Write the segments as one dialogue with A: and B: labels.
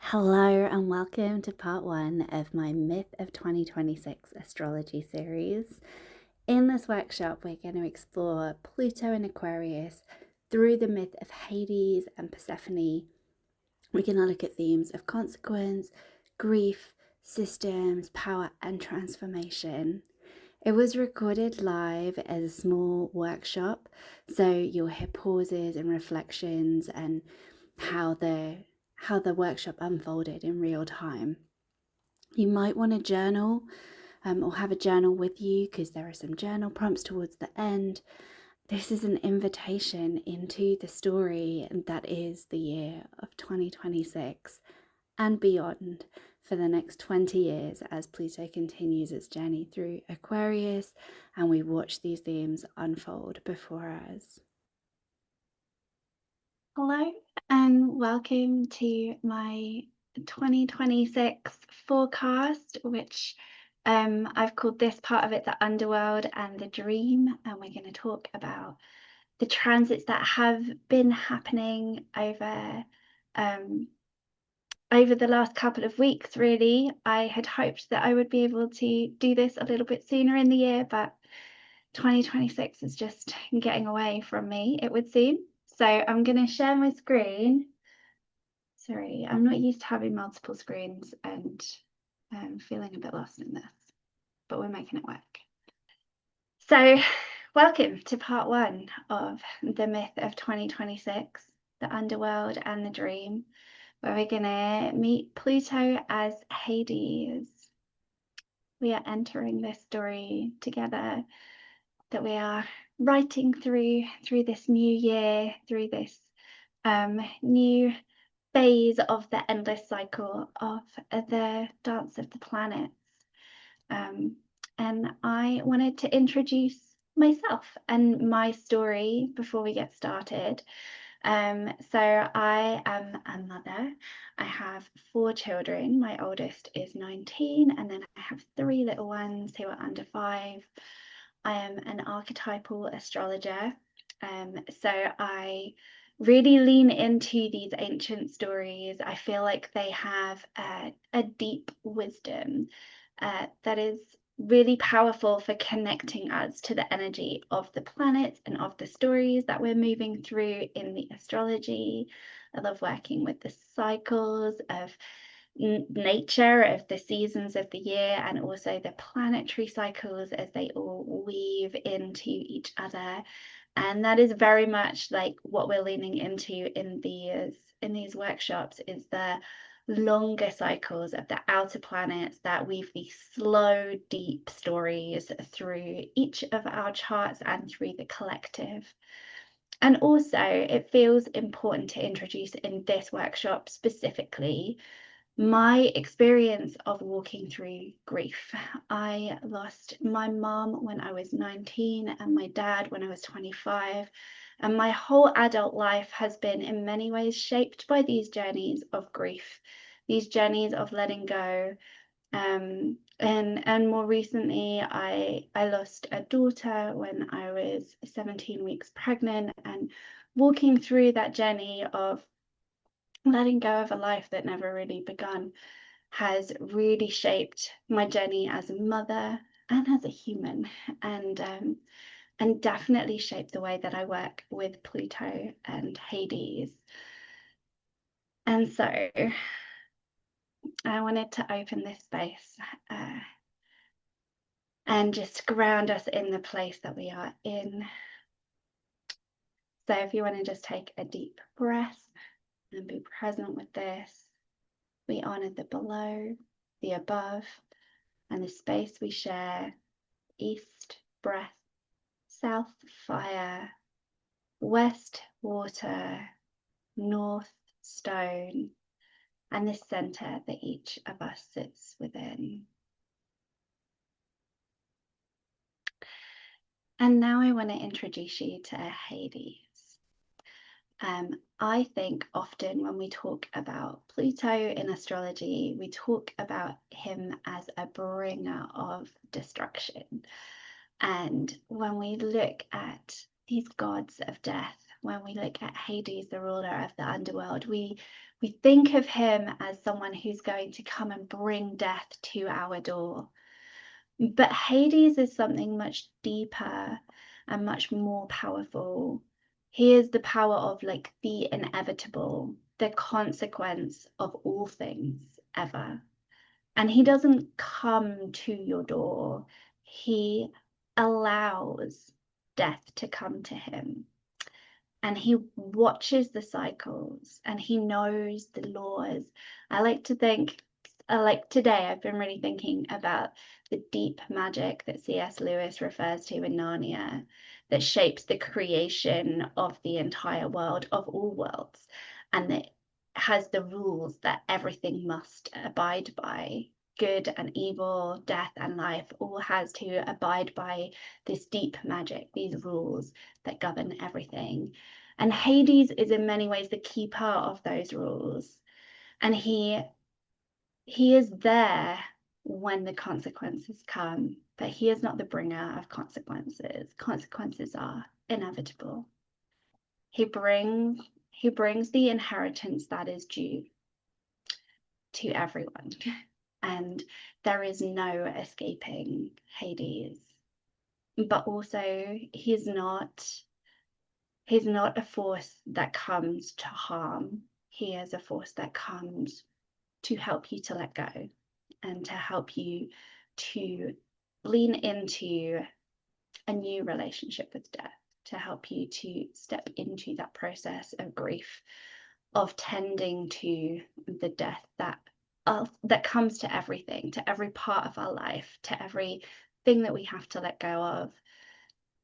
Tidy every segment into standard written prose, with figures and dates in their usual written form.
A: Hello and welcome to part one of my Myth of 2026 astrology series. In this workshop, we're going to explore Pluto and Aquarius through the myth of Hades and Persephone. We're going to look at themes of consequence, grief, systems, power, and transformation. It was recorded live as a small workshop, so you'll hear pauses and reflections and how the workshop unfolded in real time. You might want to journal or have a journal with you because there are some journal prompts towards the end. This is an invitation into the story that is the year of 2026 and beyond for the next 20 years as Pluto continues its journey through Aquarius and we watch these themes unfold before us. Hello and welcome to my 2026 forecast, which I've called this part of it the Underworld and the Dream, and we're going to talk about the transits that have been happening over the last couple of weeks. Really, I had hoped that I would be able to do this a little bit sooner in the year, but 2026 is just getting away from me, it would seem. So I'm going to share my screen. Sorry, I'm not used to having multiple screens and I'm feeling a bit lost in this, but we're making it work. So welcome to part one of the myth of 2026, the Underworld and the Dream, where we're going to meet Pluto as Hades. We are entering this story together that we are writing through this new year, through this new phase of the endless cycle of the dance of the planets. And I wanted to introduce myself and my story before we get started. So I am a mother. I have 4 children. My oldest is 19, and then I have 3 little ones who are under 5. I am an archetypal astrologer. So I really lean into these ancient stories. I feel like they have a deep wisdom that is really powerful for connecting us to the energy of the planets and of the stories that we're moving through in the astrology. I love working with the cycles of nature, of the seasons of the year, and also the planetary cycles as they all weave into each other. And that is very much like what we're leaning into in these workshops, is the longer cycles of the outer planets that weave these slow, deep stories through each of our charts and through the collective. And also, it feels important to introduce in this workshop specifically my experience of walking through grief. I lost my mom when I was 19 and my dad when I was 25. And my whole adult life has been in many ways shaped by these journeys of grief, these journeys of letting go. And more recently, I lost a daughter when I was 17 weeks pregnant, and walking through that journey of letting go of a life that never really begun has really shaped my journey as a mother and as a human, and definitely shaped the way that I work with Pluto and Hades. And so I wanted to open this space and just ground us in the place that we are in. So if you want to just take a deep breath and be present with this, we honor the below, the above, and the space we share. East, breath; south, fire; west, water; north, stone; and this center that each of us sits within. And now I want to introduce you to Hades. I think often when we talk about Pluto in astrology, we talk about him as a bringer of destruction. And when we look at these gods of death, when we look at Hades, the ruler of the underworld. We think of him as someone who's going to come and bring death to our door. But Hades is something much deeper and much more powerful. He is the power of like the inevitable, the consequence of all things ever. And he doesn't come to your door. He allows death to come to him. And he watches the cycles and he knows the laws. I like to think, like today, I've been really thinking about the deep magic that C.S. Lewis refers to in Narnia, that shapes the creation of the entire world, of all worlds, and that has the rules that everything must abide by. Good and evil, death and life, all has to abide by this deep magic, these rules that govern everything. And Hades is in many ways the keeper of those rules. And he is there when the consequences come, but he is not the bringer of consequences. Consequences are inevitable. He brings the inheritance that is due to everyone. And there is no escaping Hades. But also he's not a force that comes to harm. He is a force that comes to help you to let go and to help you to lean into a new relationship with death, to help you to step into that process of grief, of tending to the death that comes to everything, to every part of our life, to everything that we have to let go of.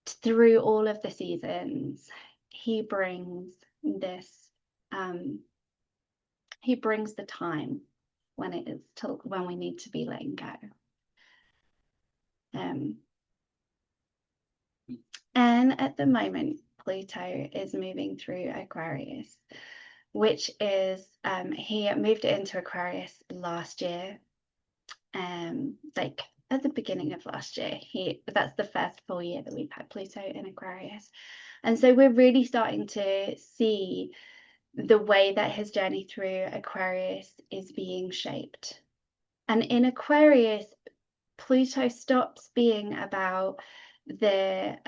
A: Through all of the seasons, he brings this, he brings the time when when we need to be letting go. And at the moment, Pluto is moving through Aquarius, which is, he moved into Aquarius last year, like at the beginning of last year. That's the first full year that we've had Pluto in Aquarius. And so we're really starting to see the way that his journey through Aquarius is being shaped. And in Aquarius, Pluto stops being about the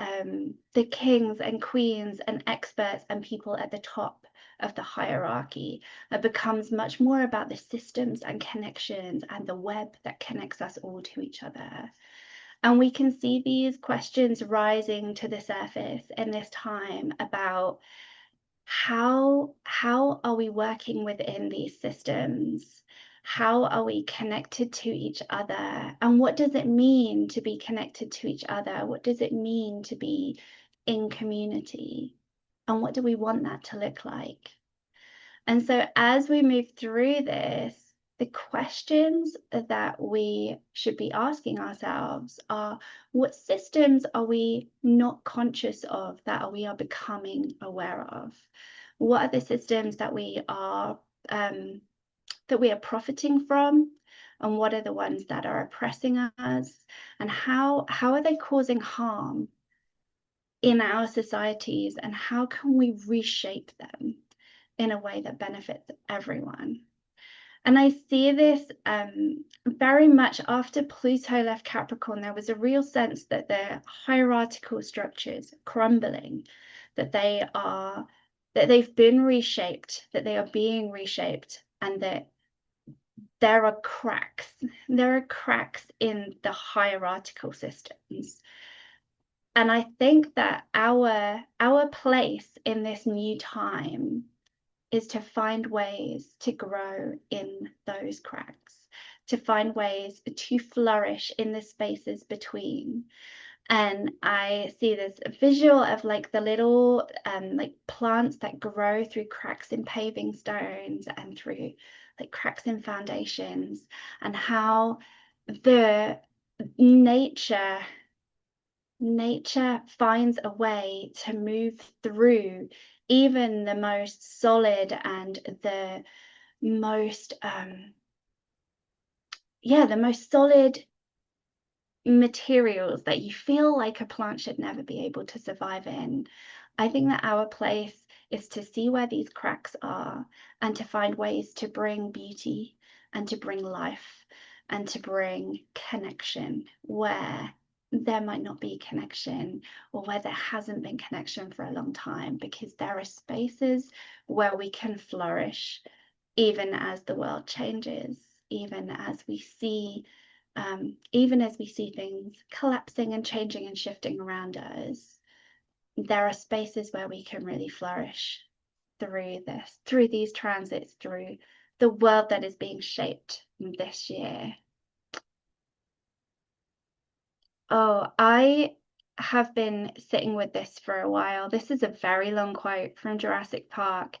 A: kings and queens and experts and people at the top of the hierarchy. It becomes much more about the systems and connections and the web that connects us all to each other. And we can see these questions rising to the surface in this time about how are we working within these systems? How are we connected to each other? And what does it mean to be connected to each other? What does it mean to be in community? And what do we want that to look like? And so as we move through this, the questions that we should be asking ourselves are, what systems are we not conscious of that we are becoming aware of? What are the systems that we are profiting from? And what are the ones that are oppressing us? And how are they causing harm in our societies? And how can we reshape them in a way that benefits everyone? And I see this very much after Pluto left Capricorn. There was a real sense that the hierarchical structures crumbling, that they've been reshaped, that they are being reshaped, and that there are cracks. There are cracks in the hierarchical systems. And I think that our place in this new time is to find ways to grow in those cracks, to find ways to flourish in the spaces between. And I see this visual of like the little like plants that grow through cracks in paving stones and through like cracks in foundations, and how the nature finds a way to move through even the most solid and the most the most solid materials that you feel like a plant should never be able to survive in. I think that our place is to see where these cracks are and to find ways to bring beauty and to bring life and to bring connection where there might not be connection or where there hasn't been connection for a long time, because there are spaces where we can flourish even as the world changes, even as we see things collapsing and changing and shifting around us. There are spaces where we can really flourish through these transits, through the world that is being shaped this year. Oh, I have been sitting with this for a while. This is a very long quote from Jurassic Park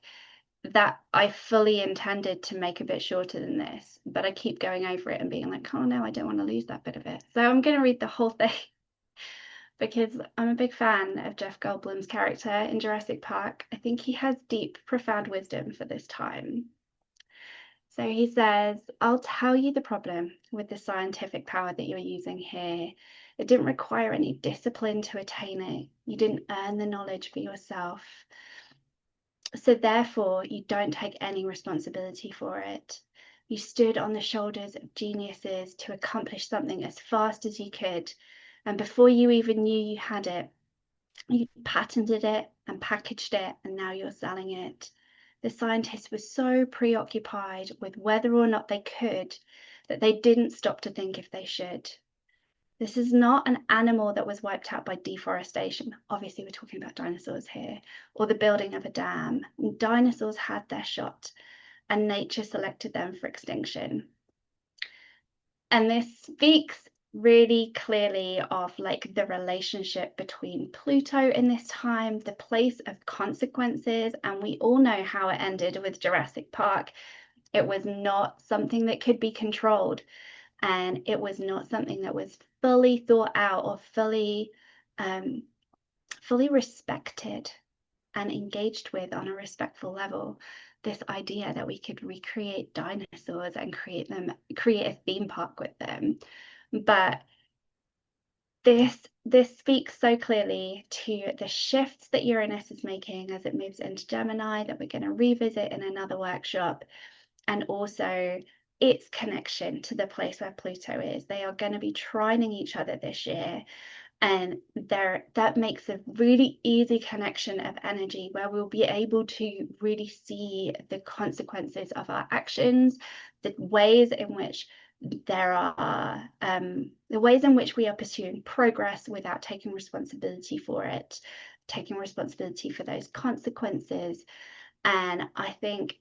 A: that I fully intended to make a bit shorter than this, but I keep going over it and being like, oh no, I don't want to lose that bit of it. So I'm going to read the whole thing because I'm a big fan of Jeff Goldblum's character in Jurassic Park. I think he has deep, profound wisdom for this time. So he says, I'll tell you the problem with the scientific power that you're using here. It didn't require any discipline to attain it. You didn't earn the knowledge for yourself. So therefore, you don't take any responsibility for it. You stood on the shoulders of geniuses to accomplish something as fast as you could. And before you even knew you had it, you patented it and packaged it, and now you're selling it. The scientists were so preoccupied with whether or not they could that they didn't stop to think if they should. This is not an animal that was wiped out by deforestation. Obviously, we're talking about dinosaurs here, or the building of a dam. Dinosaurs had their shot, and nature selected them for extinction. And this speaks really clearly of like the relationship between Pluto in this time, the place of consequences. And we all know how it ended with Jurassic Park. It was not something that could be controlled, and it was not something that was fully thought out or fully respected and engaged with on a respectful level. This idea that we could recreate dinosaurs and create a theme park with them. But this speaks so clearly to the shifts that Uranus is making as it moves into Gemini, that we're going to revisit in another workshop, and also its connection to the place where Pluto is. They are going to be trining each other this year, and that makes a really easy connection of energy where we'll be able to really see the consequences of our actions, the ways in which we are pursuing progress without taking responsibility for it, taking responsibility for those consequences. And I think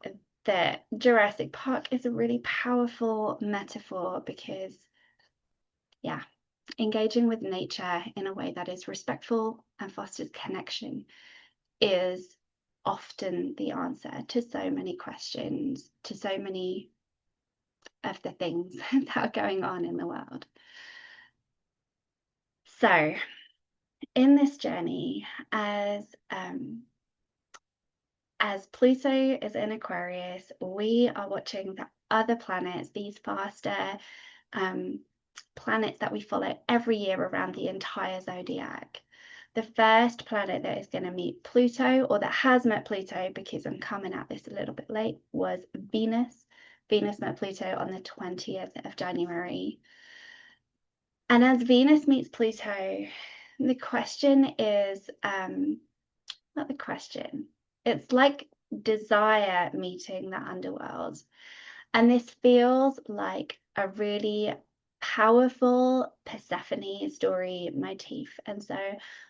A: that Jurassic Park is a really powerful metaphor because, yeah, engaging with nature in a way that is respectful and fosters connection is often the answer to so many questions, to so many of the things that are going on in the world. So in this journey, as Pluto is in Aquarius, we are watching the other planets, these faster planets that we follow every year around the entire zodiac. The first planet that is going to meet Pluto, or that has met Pluto, because I'm coming at this a little bit late, was Venus. Venus met Pluto on the 20th of January. And as Venus meets Pluto, the question is, not the question, it's like desire meeting the underworld. And this feels like a really powerful Persephone story motif. And so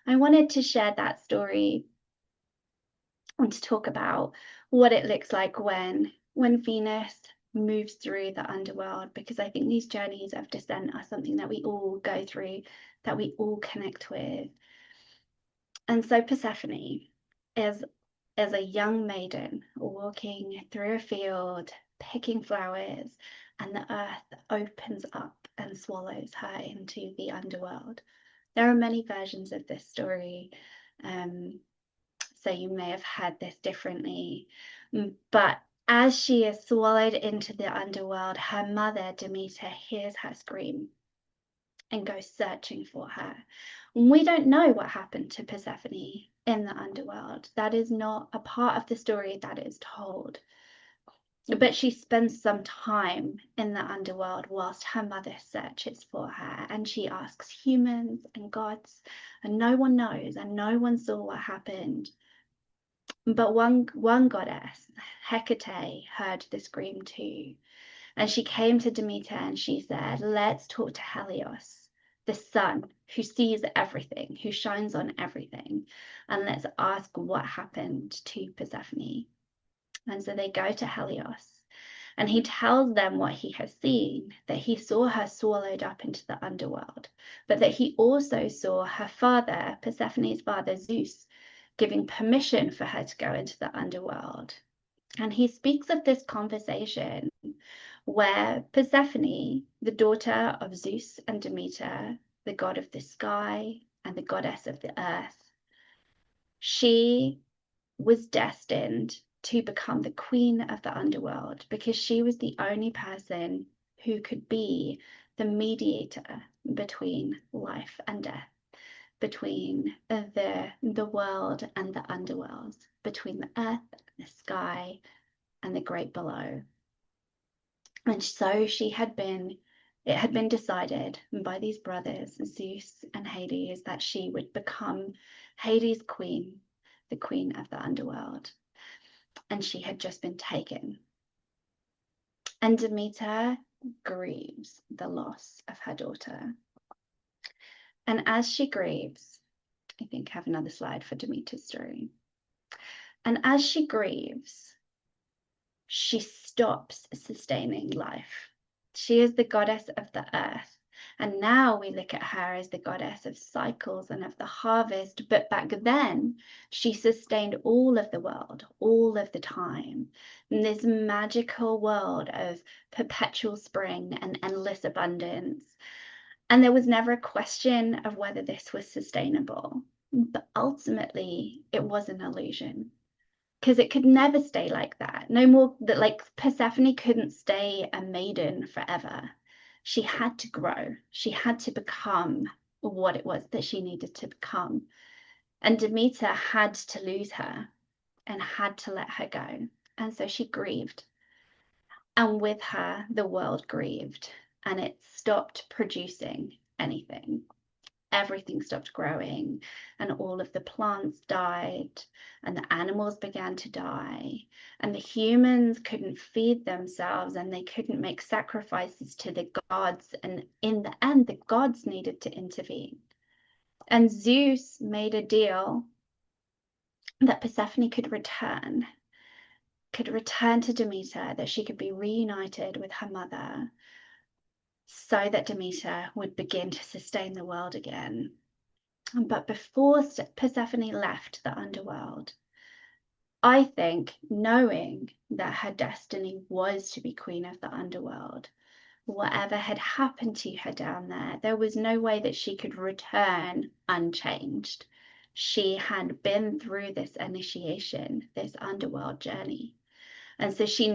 A: I wanted to share that story and to talk about what it looks like when Venus moves through the underworld, because I think these journeys of descent are something that we all go through, that we all connect with. And so Persephone is a young maiden walking through a field, picking flowers, and the earth opens up and swallows her into the underworld. There are many versions of this story, so you may have heard this differently. But as she is swallowed into the underworld, her mother, Demeter, hears her scream and goes searching for her. We don't know what happened to Persephone in the underworld. That is not a part of the story that is told. But she spends some time in the underworld whilst her mother searches for her, and she asks humans and gods, and no one knows, and no one saw what happened. But one goddess, Hecate, heard the scream too, and she came to Demeter and she said, let's talk to Helios, the sun, who sees everything, who shines on everything, and let's ask what happened to Persephone. And so they go to Helios, and he tells them what he has seen, that he saw her swallowed up into the underworld, but that he also saw her father, Persephone's father, Zeus, giving permission for her to go into the underworld. And he speaks of this conversation where Persephone, the daughter of Zeus and Demeter, the god of the sky and the goddess of the earth, she was destined to become the queen of the underworld because she was the only person who could be the mediator between life and death, between the world and the underworld, between the earth, the sky, and the great below. And so it had been decided by these brothers, Zeus and Hades, that she would become Hades' queen, the queen of the underworld. And she had just been taken. And Demeter grieves the loss of her daughter. And as she grieves, I think I have another slide for Demeter's story. And as she grieves, she stops sustaining life. She is the goddess of the earth. And now we look at her as the goddess of cycles and of the harvest. But back then, she sustained all of the world, all of the time, in this magical world of perpetual spring and endless abundance. And there was never a question of whether this was sustainable. But ultimately, it was an illusion, because it could never stay like that. No more that, like, Persephone couldn't stay a maiden forever. She had to grow. She had to become what it was that she needed to become. And Demeter had to lose her and had to let her go. And so she grieved. And with her, the world grieved, and it stopped producing anything. Everything stopped growing, and all of the plants died, and the animals began to die, and the humans couldn't feed themselves, and they couldn't make sacrifices to the gods, and in the end the gods needed to intervene. And Zeus made a deal that Persephone could return to Demeter, that she could be reunited with her mother, so that Demeter would begin to sustain the world again. But before Persephone left the underworld, I think, knowing that her destiny was to be queen of the underworld, whatever had happened to her down there was no way that she could return unchanged. She had been through this initiation, this underworld journey. And so she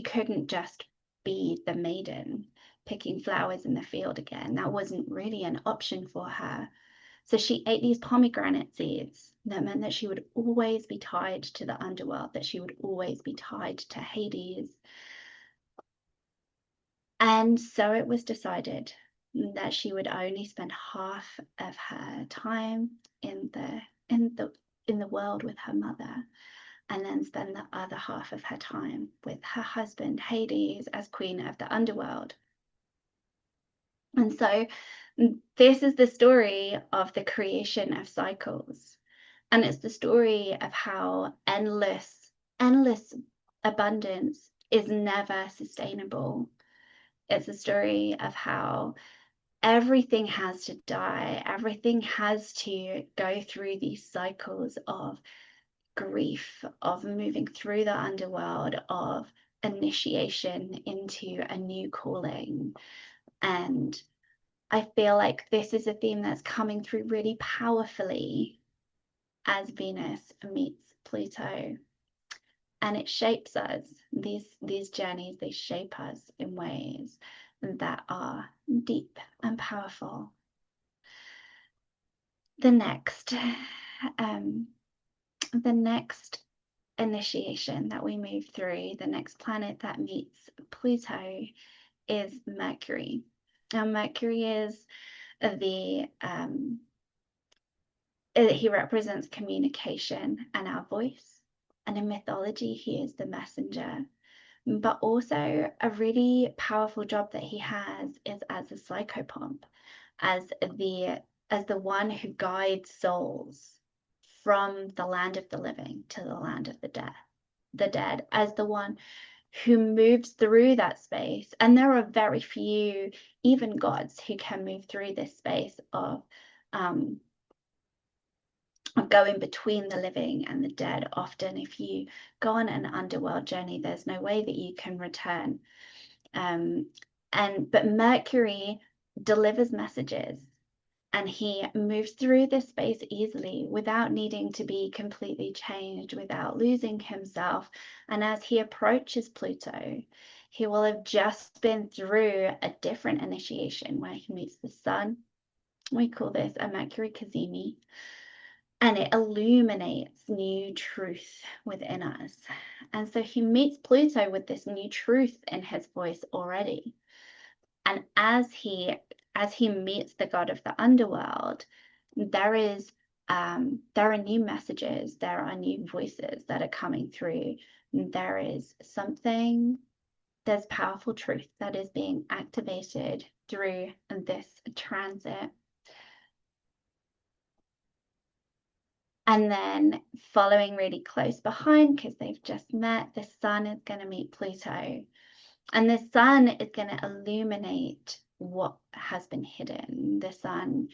A: couldn't just be the maiden picking flowers in the field again. That wasn't really an option for her. So she ate these pomegranate seeds that meant that she would always be tied to the underworld, that she would always be tied to Hades. And so it was decided that she would only spend half of her time in the world with her mother, and then spend the other half of her time with her husband Hades as queen of the underworld. And so this is the story of the creation of cycles. And it's the story of how endless abundance is never sustainable. It's a story of how everything has to die. Everything has to go through these cycles of grief, of moving through the underworld, of initiation into a new calling. And I feel like this is a theme that's coming through really powerfully as Venus meets Pluto. And it shapes us. These journeys, they shape us in ways that are deep and powerful. the next initiation that we move through, the next planet that meets Pluto, is Mercury. Now, Mercury is he represents communication and our voice. And in mythology, he is the messenger. But also, a really powerful job that he has is as a psychopomp, as the one who guides souls from the land of the living to the land of the dead, as the one who moves through that space. And there are very few, even gods, who can move through this space of going between the living and the dead. Often, if you go on an underworld journey, there's no way that you can return. But Mercury delivers messages, and he moves through this space easily without needing to be completely changed, without losing himself. And as he approaches Pluto, he will have just been through a different initiation where he meets the sun. We call this a Mercury Kazemi, and it illuminates new truth within us. And so he meets Pluto with this new truth in his voice already. And as he meets the god of the underworld, there are new messages, there are new voices that are coming through. There's powerful truth that is being activated through this transit. And then following really close behind, because they've just met, the sun is going to meet Pluto. And the sun is going to illuminate what has been hidden. The sun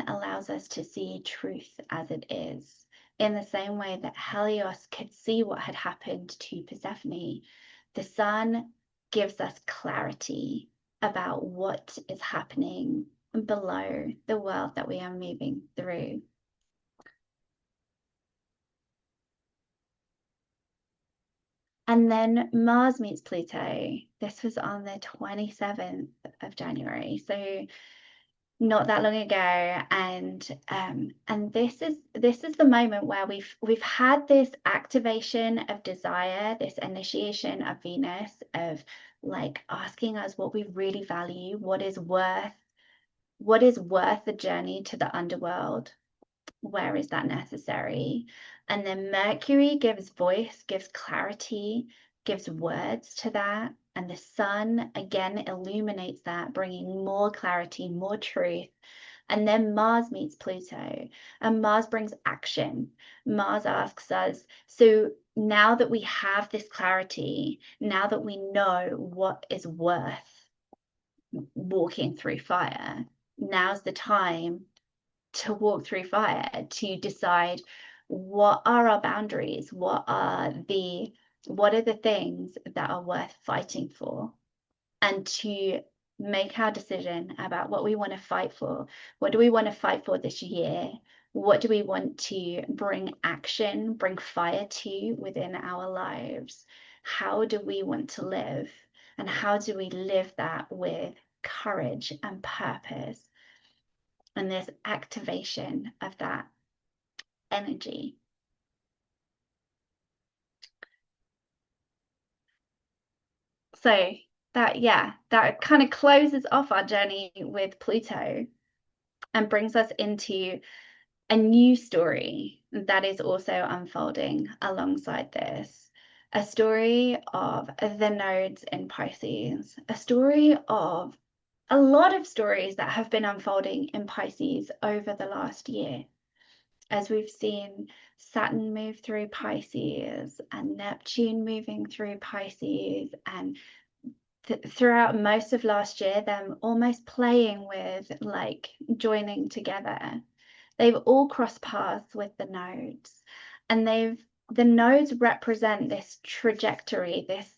A: allows us to see truth as it is. In the same way that Helios could see what had happened to Persephone, the sun gives us clarity about what is happening below the world that we are moving through. And then Mars meets Pluto. This was on the 27th of January, so not that long ago. And this is the moment where we've had this activation of desire, this initiation of Venus, of like asking us what we really value, what is worth the journey to the underworld. Where is that necessary? And then Mercury gives voice, gives clarity, gives words to that. And the sun again illuminates that, bringing more clarity, more truth. And then Mars meets Pluto, and Mars brings action. Mars asks us, so now that we have this clarity, now that we know what is worth walking through fire, now's the time to walk through fire, to decide what are our boundaries, what are the things that are worth fighting for, and to make our decision about what we want to fight for. What do we want to fight for this year? What do we want to bring action, bring fire to within our lives? How do we want to live? And how do we live that with courage and purpose? And this activation of that energy. So that kind of closes off our journey with Pluto and brings us into a new story that is also unfolding alongside this. A story of the nodes in Pisces, a story of a lot of stories that have been unfolding in Pisces over the last year, as we've seen Saturn move through Pisces and Neptune moving through Pisces, and throughout most of last year, them almost playing with, like, joining together. They've all crossed paths with the nodes, and the nodes represent this trajectory, this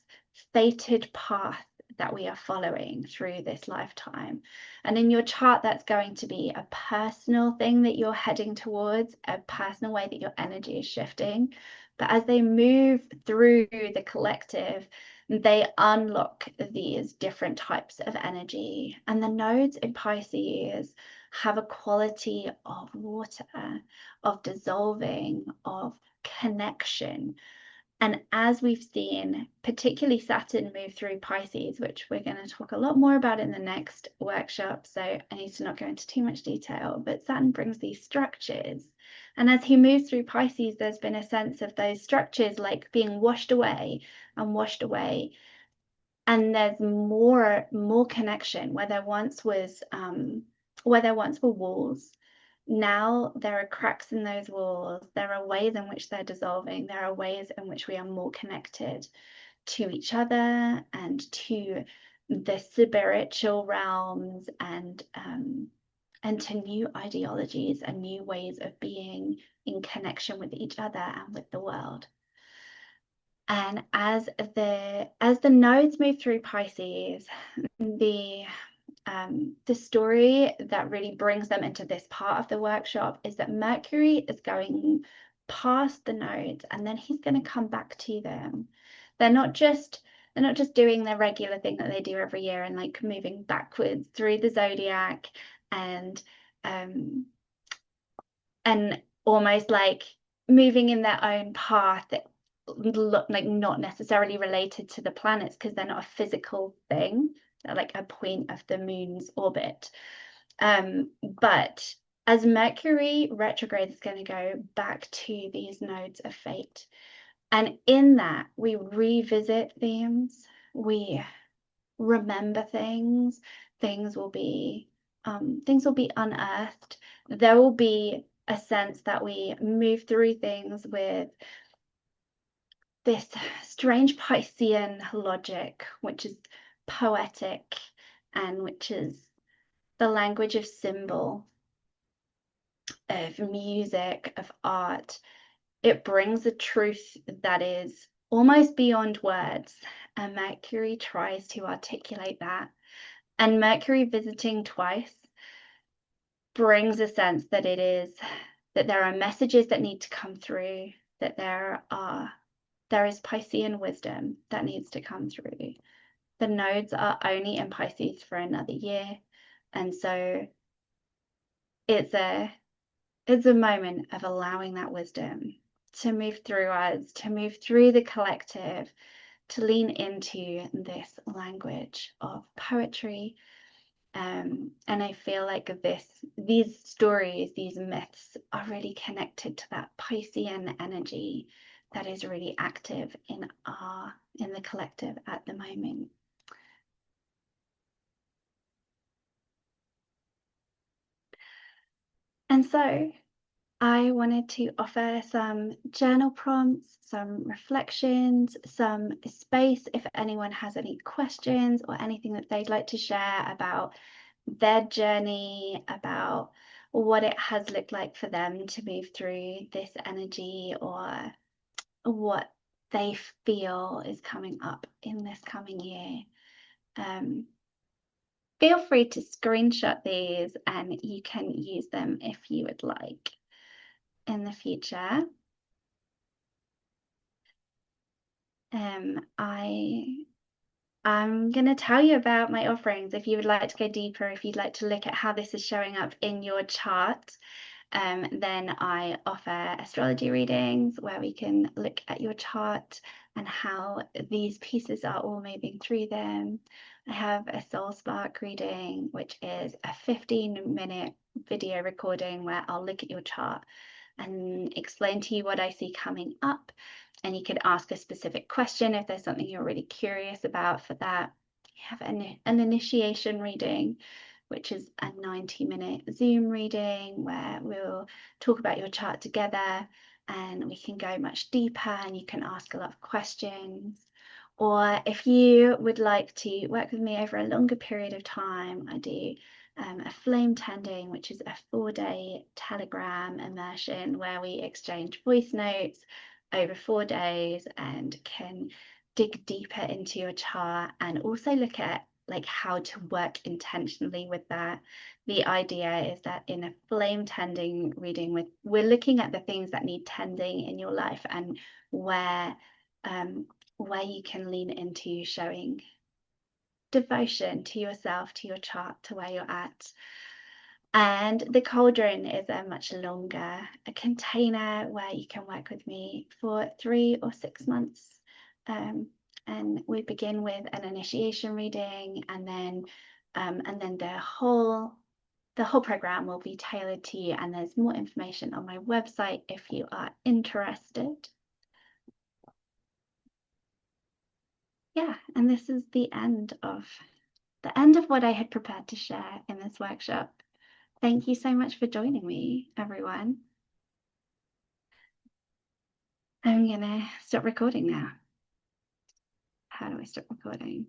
A: fated path that we are following through this lifetime. And in your chart, that's going to be a personal thing that you're heading towards, a personal way that your energy is shifting. But as they move through the collective, they unlock these different types of energy. And the nodes in Pisces have a quality of water, of dissolving, of connection. And as we've seen, particularly Saturn move through Pisces, which we're going to talk a lot more about in the next workshop, so I need to not go into too much detail, but Saturn brings these structures. And as he moves through Pisces, there's been a sense of those structures like being washed away and washed away. And there's more connection where there once were walls. Now there are cracks in those walls. There are ways in which they're dissolving. There are ways in which we are more connected to each other and to the spiritual realms and to new ideologies and new ways of being in connection with each other and with the world. And as the nodes move through Pisces, the story that really brings them into this part of the workshop is that Mercury is going past the nodes and then he's going to come back to them. They're not just doing their regular thing that they do every year and like moving backwards through the zodiac and almost like moving in their own path that look like not necessarily related to the planets because they're not a physical thing. They're like a point of the moon's orbit. But as Mercury retrograde is going to go back to these nodes of fate, and in that we revisit themes, we remember things, things will be unearthed. There will be a sense that we move through things with this strange Piscean logic, which is poetic and which is the language of symbol, of music, of art. It brings a truth that is almost beyond words, and Mercury tries to articulate that. And Mercury visiting twice brings a sense that there are messages that need to come through, that there is Piscean wisdom that needs to come through. The nodes are only in Pisces for another year, and so it's a moment of allowing that wisdom to move through us, to move through the collective, to lean into this language of poetry. And I feel like these stories, these myths are really connected to that Piscean energy that is really active in the collective at the moment. And so I wanted to offer some journal prompts, some reflections, some space if anyone has any questions or anything that they'd like to share about their journey, about what it has looked like for them to move through this energy or what they feel is coming up in this coming year. Feel free to screenshot these and you can use them if you would like in the future. I'm going to tell you about my offerings if you would like to go deeper, if you'd like to look at how this is showing up in your chart. Then I offer astrology readings where we can look at your chart and how these pieces are all moving through them. I have a soul spark reading, which is a 15-minute video recording where I'll look at your chart and explain to you what I see coming up. And you could ask a specific question if there's something you're really curious about for that. You have an initiation reading, which is a 90-minute Zoom reading where we'll talk about your chart together and we can go much deeper and you can ask a lot of questions. Or if you would like to work with me over a longer period of time, I do a flame tending, which is a 4-day Telegram immersion where we exchange voice notes over 4 days and can dig deeper into your chart and also look at like how to work intentionally with that. The idea is that in a flame tending reading, we're looking at the things that need tending in your life and where you can lean into showing devotion to yourself, to your chart, to where you're at. And the cauldron is a much longer a container where you can work with me for 3 or 6 months. And we begin with an initiation reading, and then the whole program will be tailored to you. And there's more information on my website if you are interested. Yeah, and this is the end of what I had prepared to share in this workshop. Thank you so much for joining me, everyone. I'm gonna stop recording now. How do I stop recording?